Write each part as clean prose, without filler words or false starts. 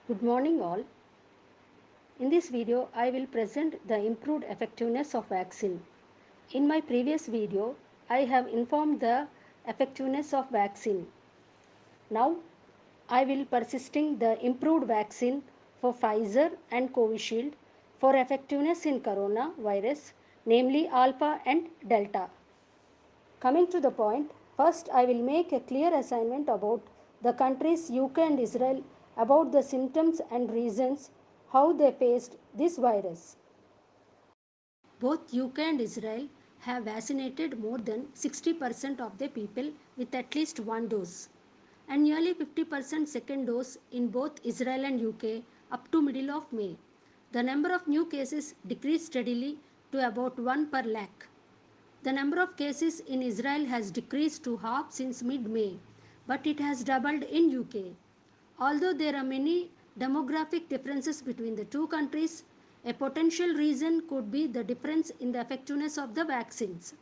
Good morning all. In this video, I will present the improved effectiveness of vaccine. In my previous video, I have informed the effectiveness of vaccine. Now, I will persisting the improved vaccine for Pfizer and Covishield for effectiveness in coronavirus, namely Alpha and Delta. Coming to the point, first I will make a clear assignment about the countries UK and Israel about the symptoms and reasons how they faced this virus. Both UK and Israel have vaccinated more than 60% of the people with at least one dose and nearly 50% second dose in both Israel and UK up to middle of May. The number of new cases decreased steadily to about 1 per lakh. The number of cases in Israel has decreased to half since mid-May, but it has doubled in UK. Although there are many demographic differences between the two countries, a potential reason could be the difference in the effectiveness of the vaccines.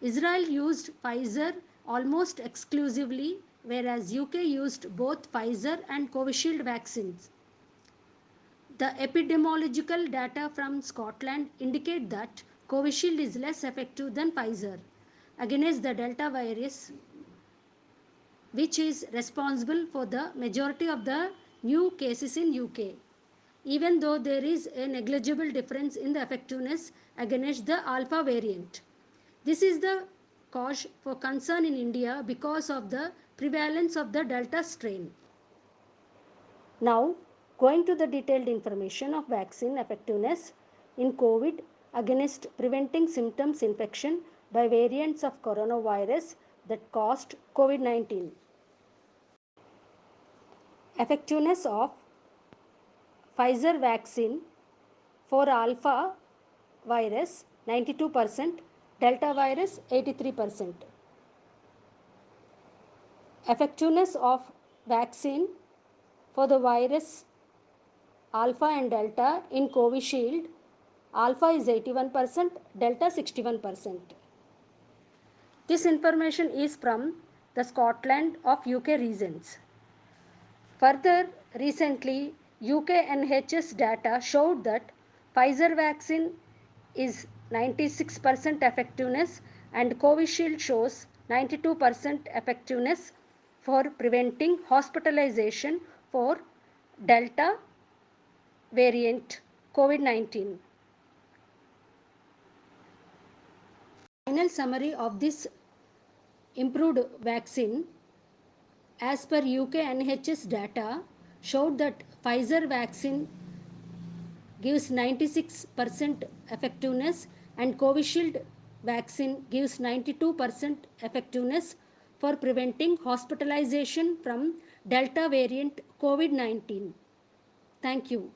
Israel used Pfizer almost exclusively, whereas UK used both Pfizer and Covishield vaccines. The epidemiological data from Scotland indicate that Covishield is less effective than Pfizer against the Delta virus, which is responsible for the majority of the new cases in UK, even though there is a negligible difference in the effectiveness against the Alpha variant. This is the cause for concern in India because of the prevalence of the Delta strain. Now, going to the detailed information of vaccine effectiveness in COVID against preventing symptoms infection by variants of coronavirus that caused COVID-19. Effectiveness of Pfizer vaccine for alpha virus 92%, delta virus 83%. Effectiveness of vaccine for the virus alpha and delta in Covishield, alpha is 81%, delta 61%. This information is from the Scotland of UK regions. Further, recently UK NHS data showed that Pfizer vaccine is 96% effectiveness and Covishield shows 92% effectiveness for preventing hospitalization for Delta variant COVID-19. Final summary of this improved vaccine as per UK NHS data showed that Pfizer vaccine gives 96% effectiveness and Covishield vaccine gives 92% effectiveness for preventing hospitalization from Delta variant COVID-19. Thank you.